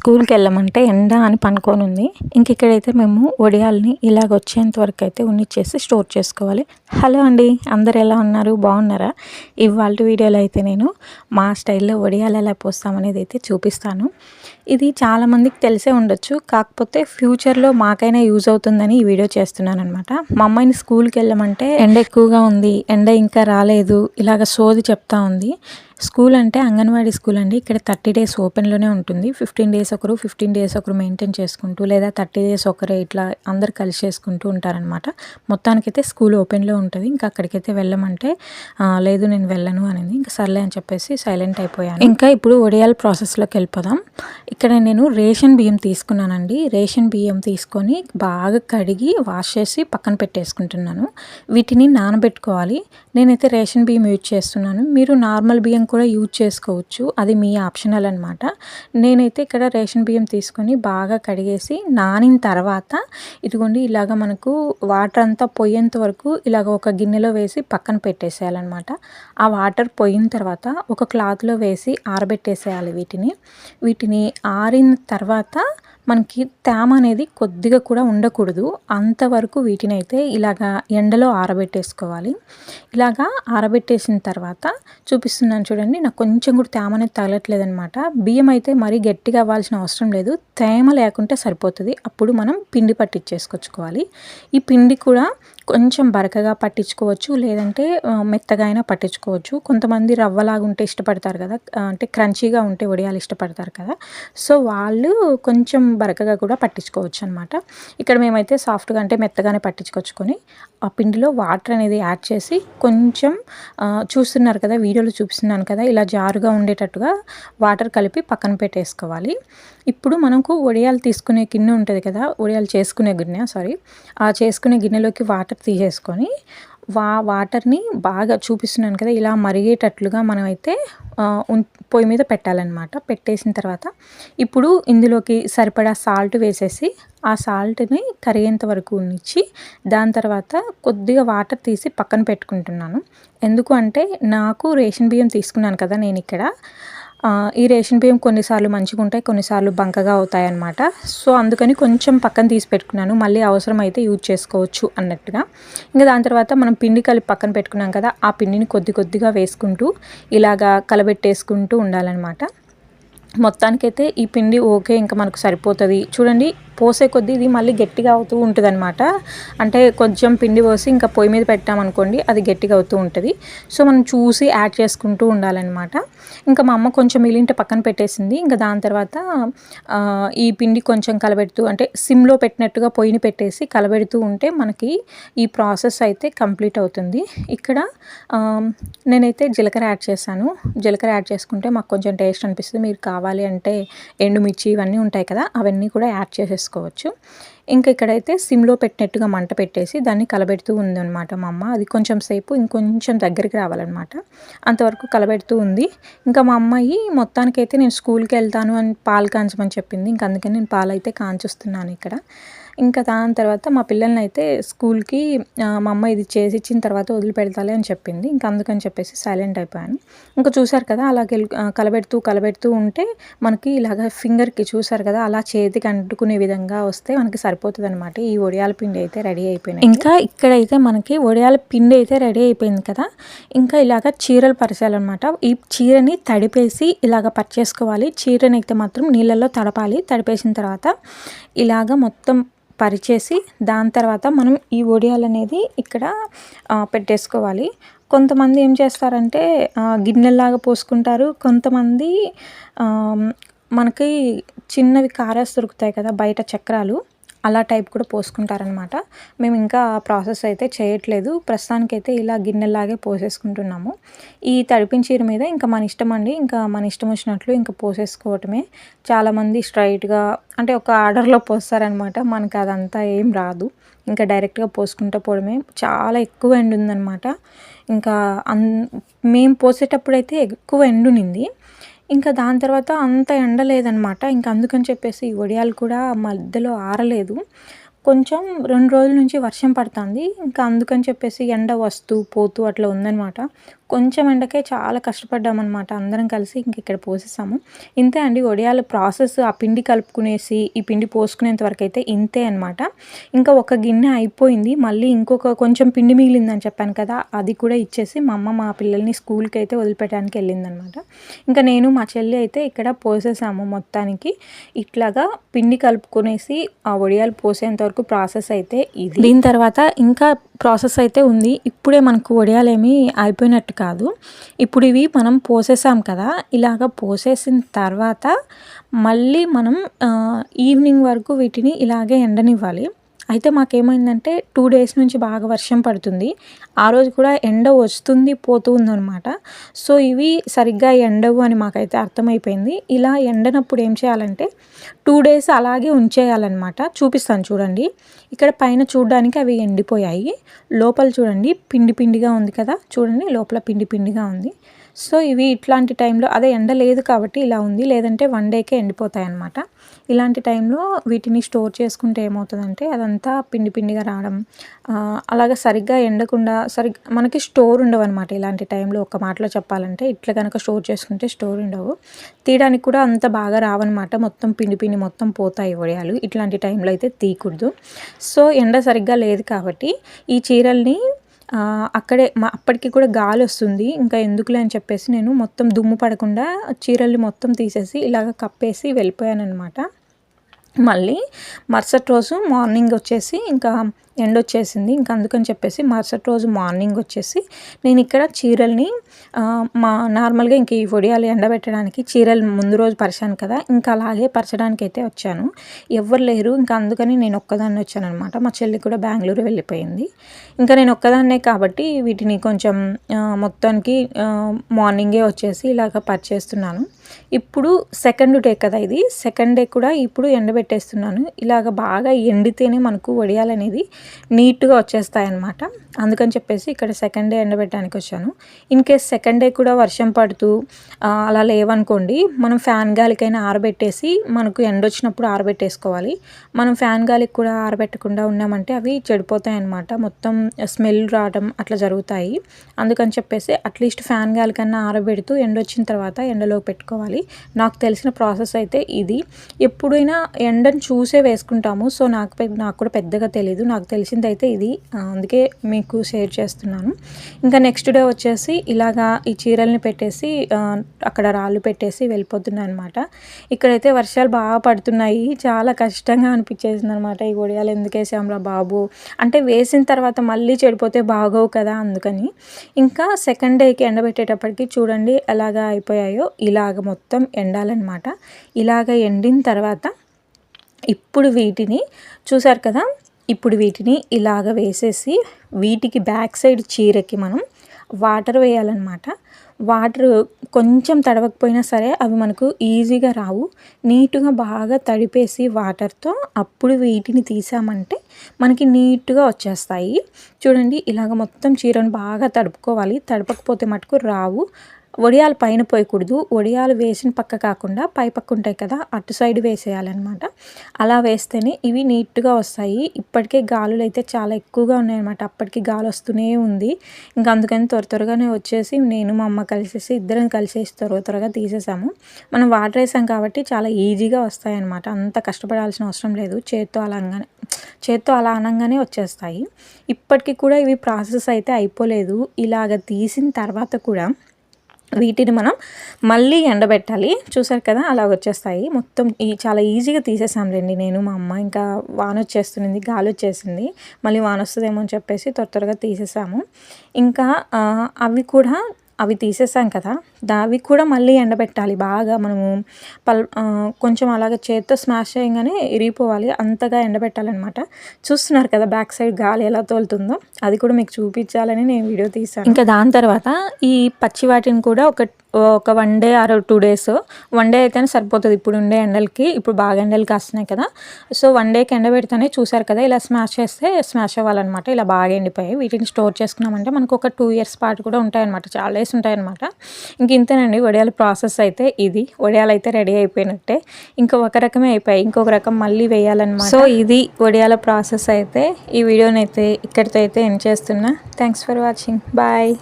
స్కూల్కి వెళ్ళమంటే ఎండ అని పనుకోనుంది. ఇంక ఇక్కడైతే మేము వడియాల్ని ఇలాగ వచ్చేంత వరకు అయితే ఉన్నిచ్చేసి స్టోర్ చేసుకోవాలి. హలో అండి, అందరు ఎలా ఉన్నారు? బాగున్నారా? ఇవాల్టి వీడియోలో అయితే నేను మా స్టైల్లో వడియాలు ఎలా పోస్తామనేది అయితే చూపిస్తాను. ఇది చాలామందికి తెలిసే ఉండొచ్చు, కాకపోతే ఫ్యూచర్లో మాకైనా యూజ్ అవుతుందని ఈ వీడియో చేస్తున్నాను అనమాట. మా అమ్మాయిని స్కూల్కి వెళ్ళమంటే ఎండ ఎక్కువగా ఉంది, ఎండ ఇంకా రాలేదు, ఇలాగ సోది చెప్తా ఉంది. స్కూల్ అంటే అంగన్వాడీ స్కూల్ అండి. ఇక్కడ 30 days ఓపెన్లోనే ఉంటుంది. 15 days ఒకరు, 15 days ఒకరు మెయింటైన్ చేసుకుంటూ, లేదా 30 days ఒకరే ఇట్లా అందరు కలిసి చేసుకుంటూ ఉంటారనమాట. మొత్తానికైతే స్కూల్ ఓపెన్లో ఉంటుంది. ఇంకా అక్కడికైతే వెళ్ళమంటే లేదు నేను వెళ్ళను అనేది. ఇంకా సర్లే అని చెప్పేసి సైలెంట్ అయిపోయాను. ఇంకా ఇప్పుడు వడియాల ప్రాసెస్లోకి వెళ్ళిపోదాం. ఇక్కడ నేను రేషన్ బియ్యం తీసుకున్నానండి. రేషన్ బియ్యం తీసుకొని బాగా కడిగి వాష్ చేసి పక్కన పెట్టేసుకుంటున్నాను. వీటిని నానబెట్టుకోవాలి. నేనైతే రేషన్ బియ్యం యూజ్ చేస్తున్నాను. మీరు నార్మల్ బియ్యం కూడా యూజ్ చేసుకోవచ్చు, అది మీ ఆప్షనల్ అనమాట. నేనైతే ఇక్కడ రేషన్ బియ్యం తీసుకొని బాగా కడిగేసి నానిన తర్వాత ఇదిగోండి ఇలాగ మనకు వాటర్ అంతా పోయేంత వరకు ఇలాగ ఒక గిన్నెలో వేసి పక్కన పెట్టేసేయాలన్నమాట. ఆ వాటర్ పోయిన తర్వాత ఒక క్లాత్లో వేసి ఆరబెట్టేసేయాలి. వీటిని ఆరిన తర్వాత మనకి తేమ అనేది కొద్దిగా కూడా ఉండకూడదు. అంతవరకు వీటిని అయితే ఇలాగా ఎండలో ఆరబెట్టేసుకోవాలి. ఇలాగా ఆరబెట్టేసిన తర్వాత చూపిస్తున్నాను చూడండి, నాకు కొంచెం కూడా తేమ అనేది తగలట్లేదు అనమాట. బియ్యం అయితే మరీ గట్టిగా అవ్వాల్సిన అవసరం లేదు, తేమ లేకుంటే సరిపోతుంది. అప్పుడు మనం పిండి పట్టించేసుకొచ్చుకోవాలి. ఈ పిండి కూడా కొంచెం బరకగా పట్టించుకోవచ్చు, లేదంటే మెత్తగా అయినా పట్టించుకోవచ్చు. కొంతమంది రవ్వలాగా ఉంటే ఇష్టపడతారు కదా, అంటే క్రంచీగా ఉంటే వడియాలు ఇష్టపడతారు కదా, సో వాళ్ళు కొంచెం బరకగా కూడా పట్టించుకోవచ్చు అనమాట. ఇక్కడ మేమైతే సాఫ్ట్గా అంటే మెత్తగానే పట్టించుకొచ్చుకొని ఆ పిండిలో వాటర్ అనేది యాడ్ చేసి కొంచెం చూస్తున్నారు కదా, వీడియోలో చూపిస్తున్నాను కదా, ఇలా జారుగా ఉండేటట్టుగా వాటర్ కలిపి పక్కన పెట్టేసుకోవాలి. ఇప్పుడు మనకు వడియాలు తీసుకునే గిన్నె ఉంటుంది కదా, వడియాలు చేసుకునే గిన్నె ఆ చేసుకునే గిన్నెలోకి వాటర్ తీసేసుకొని వాటర్ని బాగా చూపిస్తున్నాను కదా, ఇలా మరిగేటట్లుగా మనమైతే పొయ్యి మీద పెట్టాలన్నమాట. పెట్టేసిన తర్వాత ఇప్పుడు ఇందులోకి సరిపడా సాల్ట్ వేసేసి ఆ సాల్ట్ని కరిగేంత వరకు ఉంచి దాని తర్వాత కొద్దిగా వాటర్ తీసి పక్కన పెట్టుకుంటున్నాను. ఎందుకు అంటే నాకు రేషన్ బియ్యం తీసుకున్నాను కదా నేను ఇక్కడ, ఈ రేషన్ బియ్యం కొన్నిసార్లు మంచిగా ఉంటాయి, కొన్నిసార్లు బంకగా అవుతాయి అన్నమాట. సో అందుకని కొంచెం పక్కన తీసి పెట్టుకున్నాను, మళ్ళీ అవసరం అయితే యూజ్ చేసుకోవచ్చు అన్నట్టుగా. ఇంకా దాని తర్వాత మనం పిండి కలిపి పక్కన పెట్టుకున్నాం కదా, ఆ పిండిని కొద్దిగా వేసుకుంటూ ఇలాగా కలబెట్టేసుకుంటూ ఉండాలన్నమాట. మొత్తానికైతే ఈ పిండి ఓకే, ఇంకా మనకు సరిపోతుంది. చూడండి పోసే కొద్దీ ఇది మళ్ళీ గట్టిగా అవుతూ ఉంటుంది అనమాట. అంటే కొంచెం పిండి పోసి ఇంకా పొయ్యి మీద పెట్టామనుకోండి అది గట్టిగా అవుతూ ఉంటుంది. సో మనం చూసి యాడ్ చేసుకుంటూ ఉండాలన్నమాట. ఇంకా మా అమ్మ కొంచెం మిగిలింటే పక్కన పెట్టేసింది. ఇంకా దాని తర్వాత ఈ పిండి కొంచెం కలబెడుతూ, అంటే సిమ్లో పెట్టినట్టుగా పొయ్యిని పెట్టేసి కలబెడుతూ ఉంటే మనకి ఈ ప్రాసెస్ అయితే కంప్లీట్ అవుతుంది. ఇక్కడ నేనైతే జీలకర్ర యాడ్ చేశాను. జీలకర్ర యాడ్ చేసుకుంటే మాకు కొంచెం టేస్ట్ అనిపిస్తుంది. మీరు కావాలి అంటే ఎండుమిర్చి ఇవన్నీ ఉంటాయి కదా, అవన్నీ కూడా యాడ్ చేసేసుకోవచ్చు. ఇంకా ఇక్కడైతే సిమ్లో పెట్టినట్టుగా మంట పెట్టేసి దాన్ని కలబెడుతూ ఉందన్నమాట మా అమ్మ. అది కొంచెం సేపు ఇంకొంచెం దగ్గరికి రావాలన్నమాట, అంతవరకు కలబెడుతూ ఉంది. ఇంకా మా అమ్మాయి మొత్తానికైతే నేను స్కూల్కి వెళ్తాను అని పాలు కాంచమని చెప్పింది. ఇంకా అందుకని నేను పాలు అయితే కాంచుస్తున్నాను ఇక్కడ. ఇంకా దాని తర్వాత మా పిల్లల్ని అయితే స్కూల్కి మా అమ్మ ఇది చేసి ఇచ్చిన తర్వాత వదిలిపెడతాలే అని చెప్పింది. ఇంకా అందుకని చెప్పేసి సైలెంట్ అయిపోయాను. ఇంకా చూసారు కదా అలాగే కలబెడుతూ ఉంటే మనకి ఇలాగ ఫింగర్కి చూసారు కదా అలా చేతికి అంటుకునే విధంగా వస్తే మనకి సరిపోతుంది అనమాట. ఈ వడియాల పిండి అయితే రెడీ అయిపోయినాయి. ఇంకా ఇక్కడైతే మనకి వడియాల పిండి అయితే రెడీ అయిపోయింది కదా, ఇంకా ఇలాగ చీరలు పరిచేయాలన్నమాట. ఈ చీరని తడిపేసి ఇలాగ పరిచేసుకోవాలి. చీరని అయితే మాత్రం నీళ్ళల్లో తడపాలి. తడిపేసిన తర్వాత ఇలాగ మొత్తం పరిచేసి దాని తర్వాత మనం ఈ వడియాలు అనేది ఇక్కడ పెట్టేసుకోవాలి. కొంతమంది ఏం చేస్తారంటే గిన్నెల్లాగా పోసుకుంటారు. కొంతమంది మనకి చిన్నవి కారాస్ దొరుకుతాయి కదా బయట, చక్రాలు, అలా టైప్ కూడా పోసుకుంటారనమాట. మేము ఇంకా ప్రాసెస్ అయితే చేయట్లేదు, ప్రస్తుతానికైతే ఇలా గిన్నెలాగే పోసేసుకుంటున్నాము. ఈ తడిపిన చీర మీద ఇంకా మన ఇష్టం అండి, ఇంకా మన ఇష్టం వచ్చినట్లు ఇంకా పోసేసుకోవటమే. చాలామంది స్ట్రైట్గా అంటే ఒక ఆర్డర్లో పోస్తారనమాట, మనకి అదంతా ఏం రాదు. ఇంకా డైరెక్ట్గా పోసుకుంటూ పోవడమే. చాలా ఎక్కువ ఎండు ఉందనమాట. ఇంకా మేము పోసేటప్పుడైతే ఎక్కువ ఎండునింది. ఇంకా దాని తర్వాత అంత ఎండ లేదనమాట. ఇంకా అందుకని చెప్పేసి ఈ వడియాలు కూడా మధ్యలో ఆరలేదు. కొంచెం 2 రోజుల నుంచి వర్షం పడుతుంది. ఇంకా అందుకని చెప్పేసి ఎండ వస్తూ పోతూ అట్లా ఉందనమాట. కొంచెం ఎండకే చాలా కష్టపడ్డామన్నమాట అందరం కలిసి. ఇంక ఇక్కడ పోసేసాము. ఇంతే అండి వడియాల ప్రాసెస్. ఆ పిండి కలుపుకునేసి ఈ పిండి పోసుకునేంత వరకు అయితే ఇంతే అనమాట. ఇంకా ఒక గిన్నె అయిపోయింది. మళ్ళీ ఇంకొక కొంచెం పిండి మిగిలిందని చెప్పాను కదా, అది కూడా ఇచ్చేసి మా అమ్మ మా పిల్లల్ని స్కూల్కి అయితే వదిలిపెట్టడానికి వెళ్ళిందనమాట. ఇంకా నేను మా చెల్లి అయితే ఇక్కడ పోసేసాము మొత్తానికి. ఇట్లాగా పిండి కలుపుకునేసి ఆ వడియాలు పోసేంత వరకు ప్రాసెస్ అయితే ఇది. దీని తర్వాత ఇంకా ప్రాసెస్ అయితే ఉంది. ఇప్పుడే మనకు వడియాలు ఏమీ అయిపోయినట్టు కాదు. ఇప్పుడు ఇవి మనం పోసేసాం కదా, ఇలాగ పోసేసిన తర్వాత మళ్ళీ మనం ఈవినింగ్ వరకు వీటిని ఇలాగే ఎండనివ్వాలి. అయితే మాకేమైందంటే 2 డేస్ నుంచి బాగా వర్షం పడుతుంది. ఆ రోజు కూడా ఎండ వస్తుంది పోతూ ఉందనమాట. సో ఇవి సరిగ్గా ఎండవు అని మాకైతే అర్థమైపోయింది. ఇలా ఎండనప్పుడు ఏం చేయాలంటే 2 డేస్ అలాగే ఉంచేయాలన్నమాట. చూపిస్తాను చూడండి. ఇక్కడ పైన చూడడానికి అవి ఎండిపోయాయి. లోపల చూడండి పిండి పిండిగా ఉంది కదా, చూడండి లోపల పిండి పిండిగా ఉంది. సో ఇవి ఇట్లాంటి టైంలో అదే ఎండ లేదు కాబట్టి ఇలా ఉంది, లేదంటే 1 డేకే ఎండిపోతాయి అన్నమాట. ఇలాంటి టైంలో వీటిని స్టోర్ చేసుకుంటే ఏమవుతుందంటే అదంతా పిండి పిండిగా రావడం, అలాగే సరిగ్గా ఎండకుండా మనకి స్టోర్ ఉండవు అనమాట. ఇలాంటి టైంలో ఒక మాటలో చెప్పాలంటే ఇట్లా కనుక స్టోర్ చేసుకుంటే స్టోర్ ఉండవు. తీయడానికి కూడా అంత బాగా రావన్నమాట. మొత్తం పిండి పిండి మొత్తం పోతాయి వడియాలు. ఇట్లాంటి టైంలో అయితే తీయకూడదు. సో ఎండ సరిగ్గా లేదు కాబట్టి ఈ చీరల్ని అక్కడే అప్పటికి కూడా గాలి వస్తుంది. ఇంకా ఎందుకులే అని చెప్పేసి నేను మొత్తం దుమ్ము పడకుండా చీరల్ని మొత్తం తీసేసి ఇలాగ కప్పేసి వెళ్ళిపోయాను అనమాట. మళ్ళీ మరుసటి రోజు మార్నింగ్ వచ్చేసి ఇంకా ఎండ వచ్చేసింది. ఇంకా అందుకని చెప్పేసి మరుసటి రోజు మార్నింగ్ వచ్చేసి నేను ఇక్కడ చీరల్ని నార్మల్గా ఇంక ఈ వడియాలు ఎండబెట్టడానికి చీరలు ముందు రోజు పరిచాను కదా, ఇంకా అలాగే పరచడానికి అయితే వచ్చాను. ఎవ్వరు లేరు, ఇంకా అందుకని నేను ఒక్కదాన్ని వచ్చాను అనమాట. మా చెల్లి కూడా బెంగళూరు వెళ్ళిపోయింది. ఇంకా నేను ఒక్కదాన్నే కాబట్టి వీటిని కొంచెం మొత్తానికి మార్నింగే వచ్చేసి ఇలాగ పరిచేస్తున్నాను. ఇప్పుడు సెకండ్ డే కదా ఇది, సెకండ్ డే కూడా ఇప్పుడు ఎండబెట్టేస్తున్నాను. ఇలాగ బాగా ఎండితేనే మనకు వడియాలు అనేది నీట్గా వచ్చేస్తాయి అన్నమాట. అందుకని చెప్పేసి ఇక్కడ సెకండ్ డే ఎండబెట్టడానికి వచ్చాను. ఇన్ కేస్ సెకండ్ డే కూడా వర్షం పడుతూ అలా లేవనుకోండి, మనం ఫ్యాన్ గాలికైనా ఆరబెట్టేసి మనకు ఎండ వచ్చినప్పుడు ఆరబెట్టేసుకోవాలి. మనం ఫ్యాన్ గాలికి కూడా ఆరబెట్టకుండా ఉన్నామంటే అవి చెడిపోతాయి అన్నమాట. మొత్తం స్మెల్ రావడం అట్లా జరుగుతాయి. అందుకని చెప్పేసి అట్లీస్ట్ ఫ్యాన్ గాలికన్నా ఆరబెడుతూ ఎండ వచ్చిన తర్వాత ఎండలో పెట్టుకోవాలి. నాకు తెలిసిన ప్రాసెస్ అయితే ఇది. ఎప్పుడైనా ఎండను చూసే వేసుకుంటాము. సో నాకు కూడా పెద్దగా తెలీదు. నాకు తెలిసింది అయితే ఇది, అందుకే మీకు షేర్ చేస్తున్నాను. ఇంకా నెక్స్ట్ డే వచ్చేసి ఇలాగా ఈ చీరల్ని పెట్టేసి అక్కడ రాళ్ళు పెట్టేసి వెళ్ళిపోతున్నాను అనమాట. ఇక్కడైతే వర్షాలు బాగా పడుతున్నాయి. చాలా కష్టంగా అనిపించేసింది అనమాట. ఈ వడియాలు ఎందుకు వేసాంరా బాబు అంటే, వేసిన తర్వాత మళ్ళీ చెడిపోతే బాగోవు కదా, అందుకని. ఇంకా సెకండ్ డేకి ఎండబెట్టేటప్పటికి చూడండి ఎలాగా అయిపోయాయో. ఇలాగ మొత్తం ఎండాలన్నమాట. ఇలాగ ఎండిన తర్వాత ఇప్పుడు వీటిని చూసారు కదా, ఇప్పుడు వీటిని ఇలాగ వేసేసి వీటికి బ్యాక్ సైడ్ చీరకి మనం వాటర్ వేయాలన్నమాట. వాటర్ కొంచెం తడవకపోయినా సరే అవి మనకు ఈజీగా రావు. నీట్గా బాగా తడిపేసి వాటర్తో అప్పుడు వీటిని తీసామంటే మనకి నీట్గా వచ్చేస్తాయి. చూడండి ఇలాగ మొత్తం చీరను బాగా తడుపుకోవాలి. తడపకపోతే మటుకు రావు. వడియాలు పైన పోయకూడదు. వడియాలు వేసిన పక్క కాకుండా పై పక్క ఉంటాయి కదా, అటు సైడ్ వేసేయాలన్నమాట. అలా వేస్తేనే ఇవి నీట్గా వస్తాయి. ఇప్పటికే గాలులు అయితే చాలా ఎక్కువగా ఉన్నాయన్నమాట. అప్పటికి గాలి వస్తూనే ఉంది. ఇంకా అందుకని త్వరగానే వచ్చేసి నేను మా అమ్మ కలిసేసి ఇద్దరం కలిసేసి త్వరగా తీసేసాము. మనం వాటర్ వేసాం కాబట్టి చాలా ఈజీగా వస్తాయన్నమాట. అంత కష్టపడాల్సిన అవసరం లేదు. చేత్తో అలా అనగానే వచ్చేస్తాయి. ఇప్పటికి కూడా ఇవి ప్రాసెస్ అయితే అయిపోలేదు. ఇలాగ తీసిన తర్వాత కూడా వీటిని మనం మళ్ళీ ఎండబెట్టాలి. చూసారు కదా అలా వచ్చేస్తాయి. మొత్తం చాలా ఈజీగా తీసేసాంలేండి నేను మా అమ్మ. ఇంకా వాన వచ్చేస్తుంది, గాలి వచ్చేసింది, మళ్ళీ వాన వస్తుందేమో అని చెప్పేసి త్వరగా తీసేసాము. ఇంకా అవి తీసేసాం కదా, అవి కూడా మళ్ళీ ఎండబెట్టాలి బాగా. మనము కొంచెం అలాగ చేత్తో స్మాష్ చేయగానే ఇరిగిపోవాలి, అంతగా ఎండబెట్టాలన్నమాట. చూస్తున్నారు కదా బ్యాక్ సైడ్ గాలి ఎలా తోలుతుందో, అది కూడా మీకు చూపించాలని నేను వీడియో తీసాను. ఇంకా దాని తర్వాత ఈ పచ్చి వాటిని కూడా ఒక 1 డే ఆర్ 2 డేస్, 1 డే అయితేనే సరిపోతుంది ఇప్పుడు ఉండే ఎండలకి. ఇప్పుడు బాగా ఎండలు కాస్తున్నాయి కదా, సో 1 డేకి ఎండబెడితేనే చూసారు కదా ఇలా స్మాష్ చేస్తే స్మాష్ అవ్వాలన్నమాట. ఇలా బాగా ఎండిపోయాయి. వీటిని స్టోర్ చేసుకున్నామంటే మనకు ఒక 2 years పాటు కూడా ఉంటాయన్నమాట. చాలా డేస్ ఉంటాయన్నమాట. ఇంక ఇంతేనండి వడియాల ప్రాసెస్ అయితే ఇది. వడియాలు అయితే రెడీ అయిపోయినట్టే. ఇంకా ఒక రకమే అయిపోయాయి, ఇంకొక రకం మళ్ళీ వేయాలన్నమాట. సో ఇది వడియాల ప్రాసెస్ అయితే. ఈ వీడియోనైతే ఇక్కడితో అయితే ఎండ్ చేస్తున్నా. Thanks for watching. బాయ్.